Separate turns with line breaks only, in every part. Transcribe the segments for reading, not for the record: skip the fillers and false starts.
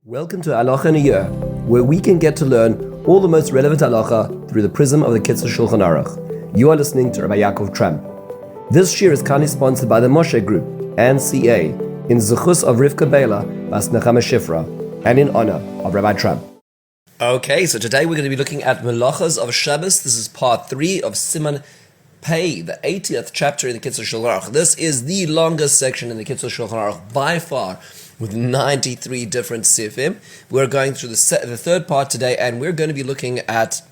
Welcome to Halacha in a Year, where we can get to learn all the most relevant halacha through the prism of the Kitzur Shulchan Aruch. You are listening to Rabbi Ya'akov Trump. This year is kindly sponsored by the Moshe Group and CA in zechus of Rivka Biela, bas נחמה שיפרה, and in honor of Rabbi Trump. Okay, so today we're going to be looking at Melachos of Shabbos. This is part 3 of Siman Pei, the 80th chapter in the Kitzur Shulchan Aruch. This is the longest section in the Kitzur Shulchan Aruch by far, with 93 different sifim. We're going through the third part today, and we're going to be looking at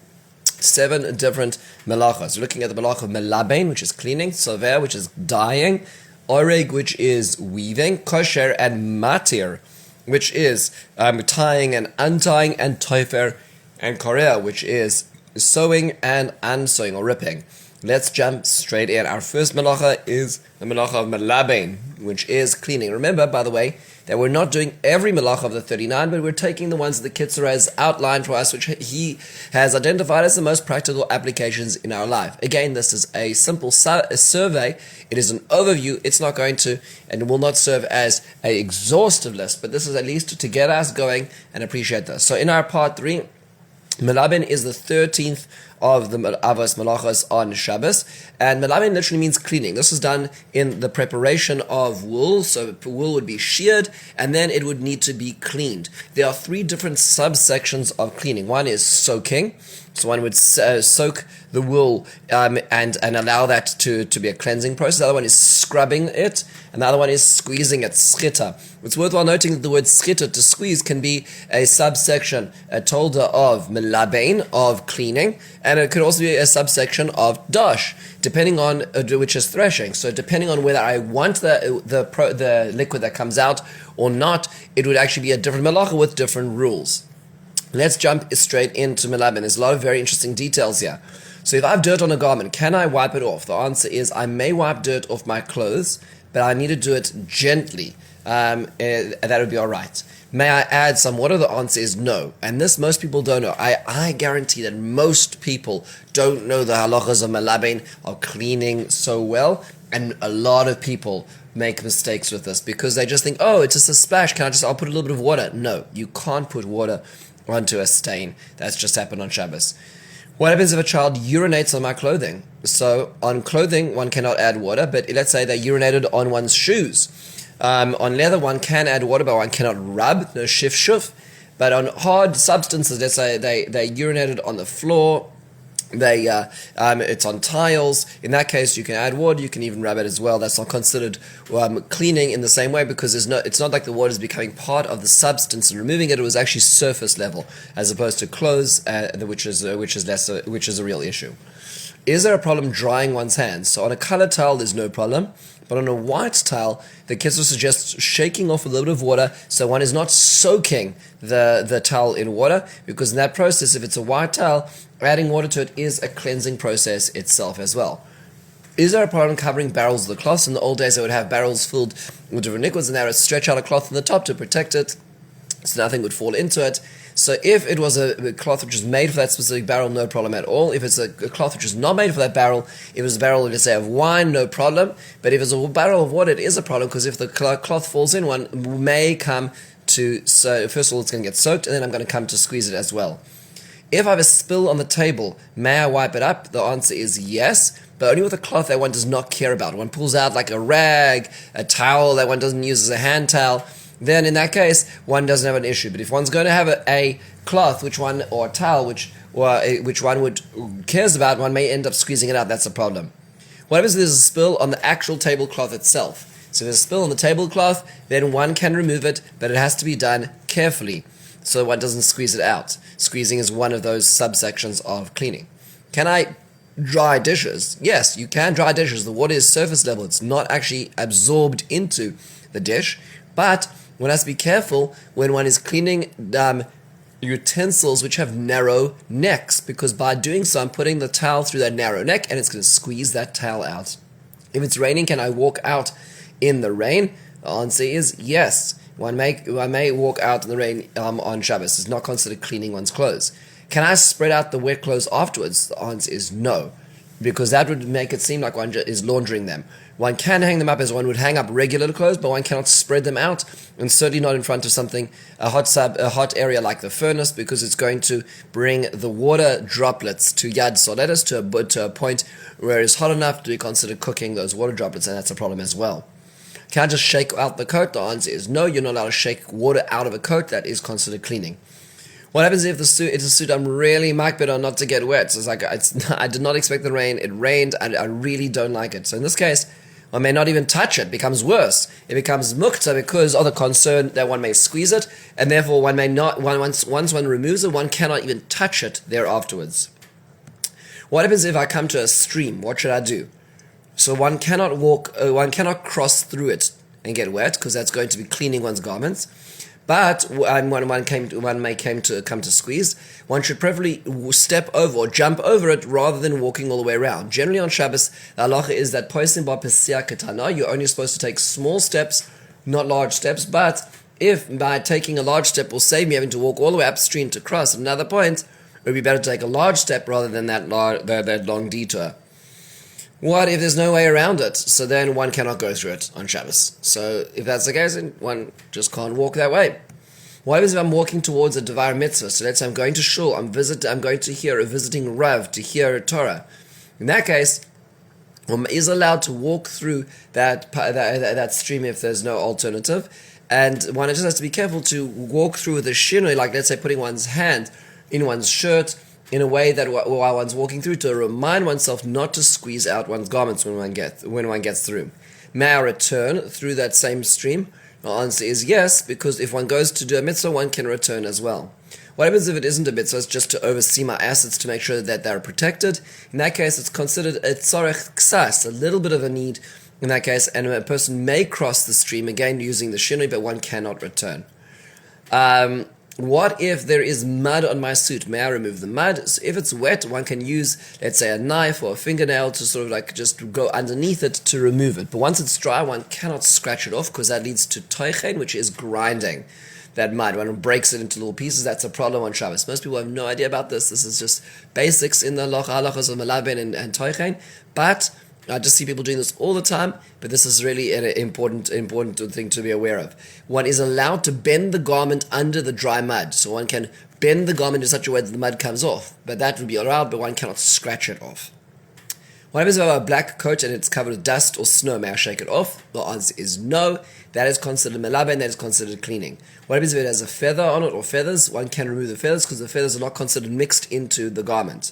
7 different melachos. We're looking at the melach of melaben, which is cleaning, sover, which is dyeing, oreg, which is weaving, kosher, and matir, which is tying and untying, and tofer, and korea, which is sewing and unsewing or ripping. Let's jump straight in. Our first melacha is the melacha of melaben, which is cleaning. Remember, by the way, that we're not doing every melacha of the 39, but we're taking the ones that the Kitzur has outlined for us, which he has identified as the most practical applications in our life. Again, this is a simple survey. It is an overview. It's not going to and will not serve as an exhaustive list, but this is at least to get us going and appreciate this. So in our part 3, melaben is the 13th of the Avos Melachos on Shabbos, and melaben literally means cleaning. This is done in the preparation of wool, so wool would be sheared, and then it would need to be cleaned. There are 3 different subsections of cleaning. One is soaking, so one would soak the wool and allow that to be a cleansing process. The other one is scrubbing it, and the other one is squeezing it, schita. It's worthwhile noting that the word schita, to squeeze, can be a subsection, a tolda of melaben, of cleaning, and it could also be a subsection of dash, depending on which is threshing. So depending on whether I want the liquid that comes out or not, it would actually be a different melacha with different rules. Let's jump straight into melaben. There's a lot of very interesting details here. So if I have dirt on a garment, can I wipe it off? The answer is I may wipe dirt off my clothes, but I need to do it gently. That would be all right. May I add some water? The answer is no. And this most people don't know. I guarantee that most people don't know the halachas of melaben, of cleaning so well. And a lot of people make mistakes with this because they just think, oh, it's just a splash. I'll put a little bit of water. No, you can't put water onto a stain. That's just happened on Shabbos. What happens if a child urinates on my clothing? So on clothing, one cannot add water, but let's say they urinated on one's shoes. On leather, one can add water, but one cannot rub, no shif. But on hard substances, let's say they urinated on the floor, it's on tiles. In that case, you can add water. You can even rub it as well. That's not considered cleaning in the same way because it's not like the water is becoming part of the substance and removing it. It was actually surface level as opposed to clothes, which is a real issue. Is there a problem drying one's hands? So on a colored towel, there's no problem. But on a white towel, the Kitzur suggests shaking off a little bit of water so one is not soaking the towel in water, because in that process, if it's a white towel, adding water to it is a cleansing process itself as well. Is there a problem covering barrels of the cloth? In the old days, they would have barrels filled with different liquids, and they would stretch out a cloth on the top to protect it so nothing would fall into it. So if it was a cloth which was made for that specific barrel, no problem at all. If it's a cloth which is not made for that barrel, if it was a barrel, let's say, of wine, no problem. But if it's a barrel of water, it is a problem, because if the cloth falls in, one may come to, so first of all, it's going to get soaked, and then I'm going to come to squeeze it as well. If I have a spill on the table, may I wipe it up? The answer is yes, but only with a cloth that one does not care about. One pulls out like a rag, a towel that one doesn't use as a hand towel, then in that case, one doesn't have an issue. But if one's going to have a cloth, or a towel, which one cares about, one may end up squeezing it out. That's a problem. What happens if there's a spill on the actual tablecloth itself? So if there's a spill on the tablecloth, then one can remove it, but it has to be done carefully so one doesn't squeeze it out. Squeezing is one of those subsections of cleaning. Can I dry dishes? Yes, you can dry dishes. The water is surface level. It's not actually absorbed into the dish, but one has to be careful when one is cleaning utensils which have narrow necks, because by doing so, I'm putting the towel through that narrow neck and it's going to squeeze that towel out. If it's raining, can I walk out in the rain? The answer is yes. One may walk out in the rain on Shabbos. It's not considered cleaning one's clothes. Can I spread out the wet clothes afterwards? The answer is no. because that would make it seem like one is laundering them. One can hang them up as one would hang up regular clothes, but one cannot spread them out, and certainly not in front of a hot area like the furnace, because it's going to bring the water droplets to Yad Soledes, to a point where it's hot enough to be considered cooking those water droplets, and that's a problem as well. Can I just shake out the coat? The answer is no, you're not allowed to shake water out of a coat. That is considered cleaning. What happens if it's a suit I'm really makbid on not to get wet? So I did not expect the rain. It rained, and I really don't like it. So in this case, one may not even touch it. It becomes worse. It becomes mukta because of the concern that one may squeeze it, and therefore one may not. Once one removes it, one cannot even touch it there afterwards. What happens if I come to a stream? What should I do? So one cannot cross through it and get wet, because that's going to be cleaning one's garments. But when one may come to squeeze, one should preferably step over or jump over it rather than walking all the way around. Generally on Shabbos, the halacha is that poisim ba pesia ketana, you're only supposed to take small steps, not large steps. But if by taking a large step will save me having to walk all the way upstream to cross at another point, it would be better to take a large step rather than that long detour. What if there's no way around it? So then one cannot go through it on Shabbos. So if that's the case, then one just can't walk that way. What happens if I'm walking towards a Devar Mitzvah? So let's say I'm going to Shul, I'm going to hear a visiting Rav to hear a Torah. In that case, one is allowed to walk through that stream if there's no alternative. And one just has to be careful to walk through with a shinoi, like let's say putting one's hand in one's shirt, in a way that while one's walking through, to remind oneself not to squeeze out one's garments when one gets through. May I return through that same stream? The answer is yes, because if one goes to do a mitzvah, one can return as well. What happens if it isn't a mitzvah? It's just to oversee my assets to make sure that they're protected. In that case, it's considered a tzarech ksas, a little bit of a need in that case, and a person may cross the stream again using the shinoi, but one cannot return. What if there is mud on my suit? May I remove the mud? So if it's wet, one can use, let's say, a knife or a fingernail to sort of like just go underneath it to remove it. But once it's dry, one cannot scratch it off, because that leads to toichen, which is grinding that mud. When it breaks it into little pieces, that's a problem on Shabbos. Most people have no idea about this. This is just basics in the halachas of melaben and toichen. But I just see people doing this all the time, but this is really an important thing to be aware of. One is allowed to bend the garment under the dry mud, so one can bend the garment in such a way that the mud comes off, but that would be allowed, but one cannot scratch it off. What happens if I have a black coat and it's covered with dust or snow? May I shake it off? The answer is no. That is considered melaben, that is considered cleaning. What happens if it has a feather on it or feathers? One can remove the feathers, because the feathers are not considered mixed into the garment.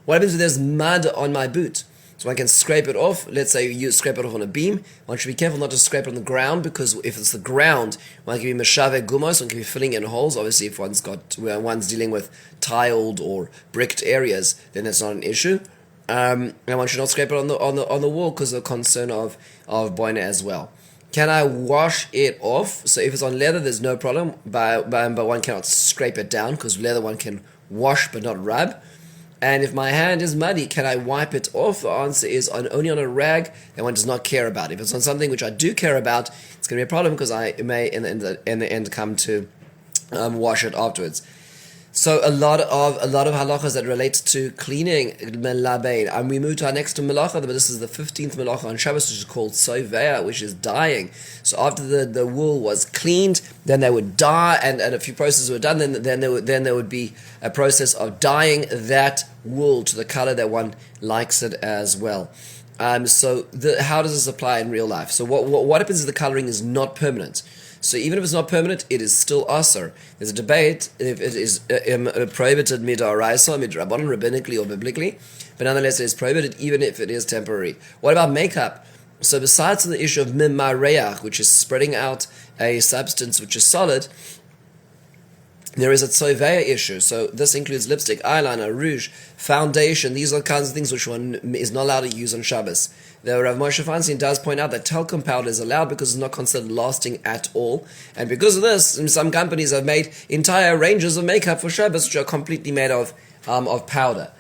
What happens if there's mud on my boot? So one can scrape it off. Let's say you scrape it off on a beam. One should be careful not to scrape it on the ground, because if it's the ground, one can be meshave gumos, one can be filling in holes. Obviously, if one's dealing with tiled or bricked areas, then that's not an issue. And one should not scrape it on the wall, because of the concern of boina as well. Can I wash it off? So if it's on leather, there's no problem, but one cannot scrape it down, because leather one can wash but not rub. And if my hand is muddy, can I wipe it off? The answer is only on a rag that one does not care about. If it's on something which I do care about, it's going to be a problem, because I may in the end come to wash it afterwards. So a lot of halachas that relate to cleaning melabein. And we move to our next melacha, but this is the 15th melacha on Shabbos, which is called soveya, which is dyeing. So after the wool was cleaned, then they would dye, and a few processes were done. Then there would be a process of dyeing that wool to the color that one likes it as well. How does this apply in real life? So what happens if the coloring is not permanent? So even if it's not permanent, it is still asur. There's a debate if it is prohibited midaraisa, midrabanan, rabbinically or biblically, but nonetheless it is prohibited even if it is temporary. What about makeup? So besides the issue of mimareach, which is spreading out a substance which is solid, there is a tzoveya issue. So this includes lipstick, eyeliner, rouge, foundation. These are the kinds of things which one is not allowed to use on Shabbos. The Rav Moshe Feinstein does point out that talcum powder is allowed because it's not considered lasting at all. And because of this, some companies have made entire ranges of makeup for Shabbos which are completely made of powder.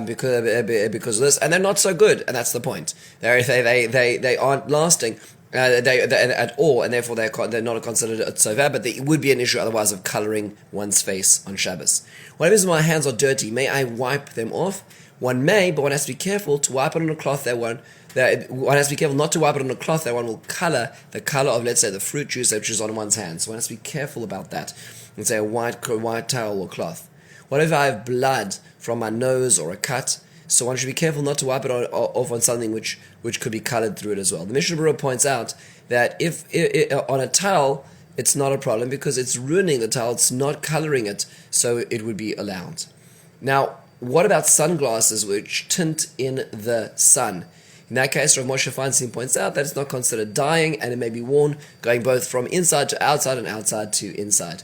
Because of this, and they're not so good, and that's the point. They aren't lasting at all, and therefore they're not considered a tzoveh, but there would be an issue otherwise of coloring one's face on Shabbos. What happens if my hands are dirty? May I wipe them off? One may, but one has to be careful to wipe it on a cloth one has to be careful not to wipe it on a cloth that one will color the color of, let's say, the fruit juice which is on one's hands. So one has to be careful about that. Let's say a white towel or cloth. What if I have blood from my nose or a cut? So one should be careful not to wipe it off on something which could be colored through it as well. The Mishnah Berurah points out that if on a towel, it's not a problem because it's ruining the towel, it's not coloring it, so it would be allowed. Now, what about sunglasses which tint in the sun? In that case, Rav Moshe Feinstein points out that it's not considered dyeing and it may be worn going both from inside to outside and outside to inside.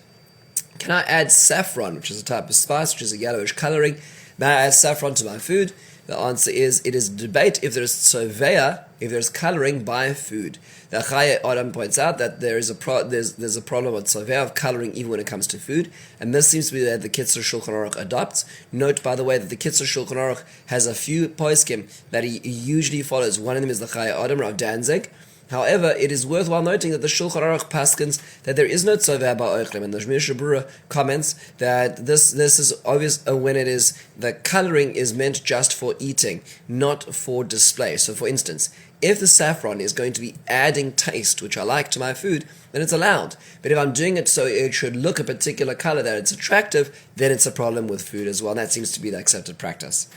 Can I add saffron, which is a type of spice, which is a yellowish coloring? May I add saffron to my food? The answer is, it is a debate if there is tzoveya, if there is coloring by food. The Chaya Adam points out that there's a problem with tzoveya, of coloring even when it comes to food, and this seems to be that the Kitzur Shulchan Aruch adopts. Note, by the way, that the Kitzur Shulchan Aruch has a few poskim that he usually follows. One of them is the Chaya Adam, Rav Danzig. However, it is worthwhile noting that the Shulchan Aruch paskins that there is no tzoveh ba'oichlem, and the Mishnah Berurah comments that this is obvious when it is the coloring is meant just for eating, not for display. So, for instance, if the saffron is going to be adding taste, which I like, to my food, then it's allowed. But if I'm doing it so it should look a particular color that it's attractive, then it's a problem with food as well. And that seems to be the accepted practice.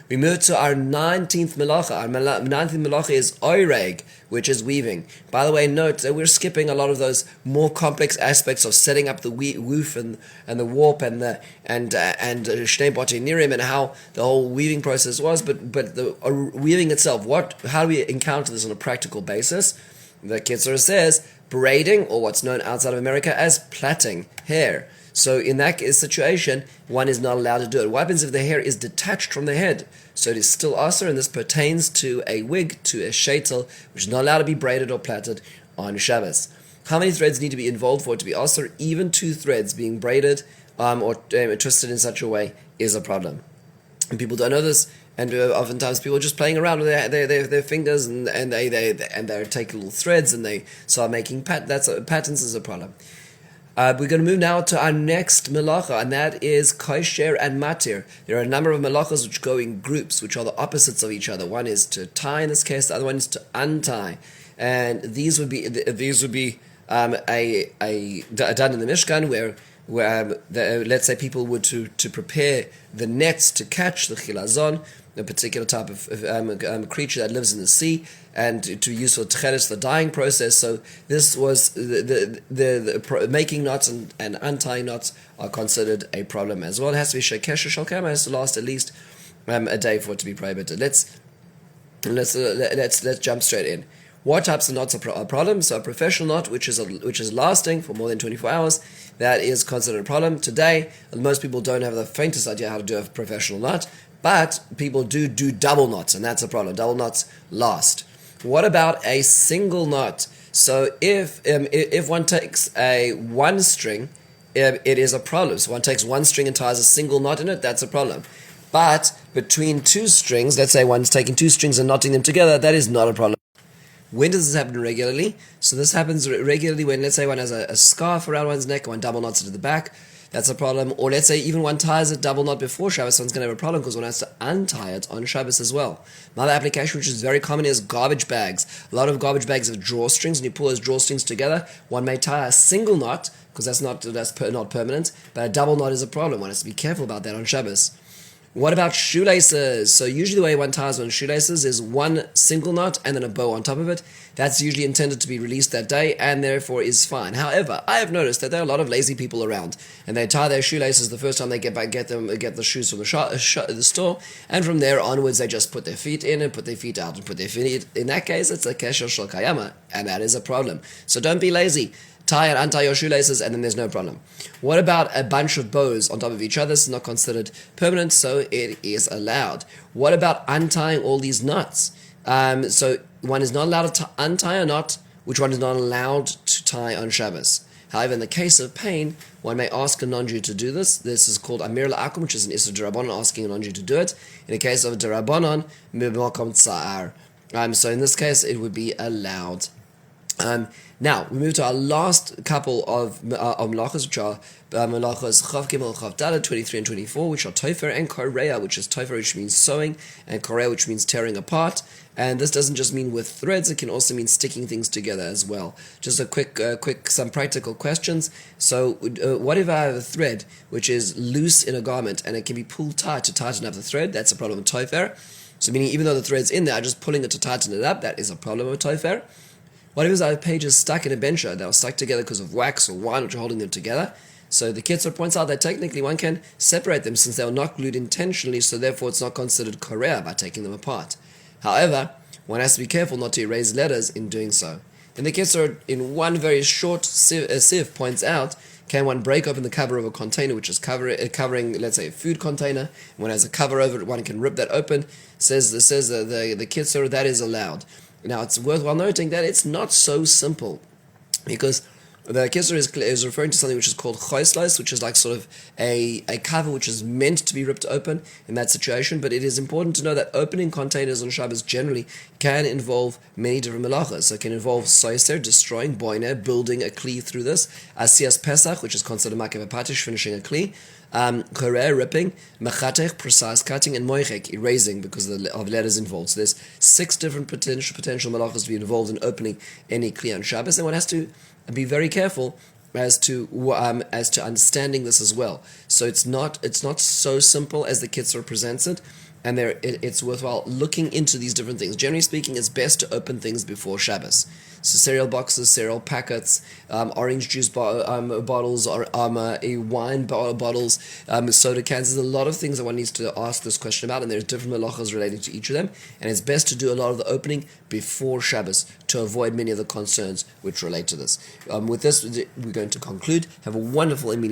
We move to our 19th Melacha. Our 19th Melacha is Oireg, which is weaving. By the way, note that we're skipping a lot of those more complex aspects of setting up the woof and the warp and Shnei Botei Nirim and how the whole weaving process was. But the weaving itself, how do we encounter this on a practical basis? The Kitzur says braiding, or what's known outside of America as plaiting hair. So in that situation, one is not allowed to do it. What happens if the hair is detached from the head? So it is still asur, and this pertains to a wig, to a sheitel, which is not allowed to be braided or plaited on Shabbos. How many threads need to be involved for it to be asur? Even 2 threads being braided or twisted in such a way is a problem. And people don't know this, and oftentimes people are just playing around with their fingers, and they take little threads and they start making patterns is a problem. We're going to move now to our next melacha, and that is kosher and matir. There are a number of melachas which go in groups, which are the opposites of each other. One is to tie in this case, the other one is to untie, and these would be done in the Mishkan, where let's say people were to prepare the nets to catch the chilazon, a particular type of creature that lives in the sea, and to use for tcheres, the dyeing process. So this was the making knots and untying knots are considered a problem as well. It has to be shekesha shalkama, has to last at least a day for it to be prohibited. Let's jump straight in. What types of knots are a problem? So a professional knot, which is lasting for more than 24 hours, that is considered a problem. Today, most people don't have the faintest idea how to do a professional knot, but people do double knots, and that's a problem. Double knots last. What about a single knot? So if one takes one string, it is a problem. So one takes one string and ties a single knot in it, that's a problem. But between 2 strings, let's say one's taking 2 strings and knotting them together, that is not a problem. When does this happen regularly? So this happens regularly when, let's say, one has a scarf around one's neck, one double knots it to the back. That's a problem. Or let's say even one ties a double knot before Shabbos, one's going to have a problem because one has to untie it on Shabbos as well. Another application which is very common is garbage bags. A lot of garbage bags have drawstrings, and you pull those drawstrings together. One may tie a single knot because that's not permanent, but a double knot is a problem. One has to be careful about that on Shabbos. What about shoelaces? So usually the way one ties on shoelaces is one single knot and then a bow on top of it. That's usually intended to be released that day and therefore is fine. However, I have noticed that there are a lot of lazy people around, and they tie their shoelaces the first time they get the shoes from the store, and from there onwards they just put their feet in and put their feet out and put their feet in. In that case, it's a kesher shel kayama, and that is a problem. So don't be lazy. Tie and untie your shoelaces, and then there's no problem. What about a bunch of bows on top of each other? This is not considered permanent, so it is allowed. What about untying all these knots? So one is not allowed to untie a knot, which one is not allowed to tie on Shabbos. However, in the case of pain, one may ask a non-Jew to do this. This is called Amir La'akum, which is an Issur D'Rabbanan, asking a non-Jew to do it. In the case of D'Rabbanan, Mi'makom Tsa'ar. So in this case, it would be allowed. Now we move to our last couple of melachos, which are melachos chav gimel chav daled 23 and 24, which are tofer and korea, which is tofer, which means sewing, and korea, which means tearing apart. And this doesn't just mean with threads; it can also mean sticking things together as well. Just a quick, some practical questions. So, what if I have a thread which is loose in a garment and it can be pulled tight to tighten up the thread? That's a problem of tofer. So, meaning even though the thread's in there, I'm just pulling it to tighten it up. That is a problem of tofer. What if I have pages stuck in a bencher that are stuck together because of wax or wine, which are holding them together? So the Kitzur points out that technically one can separate them since they are not glued intentionally, so therefore it's not considered korea by taking them apart. However, one has to be careful not to erase letters in doing so. Then the Kitzur, in one very short sieve, points out, can one break open the cover of a container which is covering, let's say, a food container? One has a cover over it, one can rip that open. Says the Kitzur, that is allowed. Now, it's worthwhile noting that it's not so simple, because the Kitzur is referring to something which is called choislos, which is like sort of a cover which is meant to be ripped open in that situation. But it is important to know that opening containers on Shabbos generally can involve many different melachos. So it can involve soiser, destroying, boiner, building a kli through this, asiyas pesach, which is considered makev patish, finishing a kli, korea, ripping, machatech, precise cutting, and moichek, erasing, because of letters involved. So there's 6 different potential melachos to be involved in opening any kli on Shabbos, and one has to be very careful as to understanding this as well. So it's not so simple as the Kitzur presents it, and it's worthwhile looking into these different things. Generally speaking, it's best to open things before Shabbos. So cereal boxes, cereal packets, orange juice bottles, or wine bottles, soda cans. There's a lot of things that one needs to ask this question about, and there's different melachos related to each of them. And it's best to do a lot of the opening before Shabbos to avoid many of the concerns which relate to this. With this, we're going to conclude. Have a wonderful and meaningful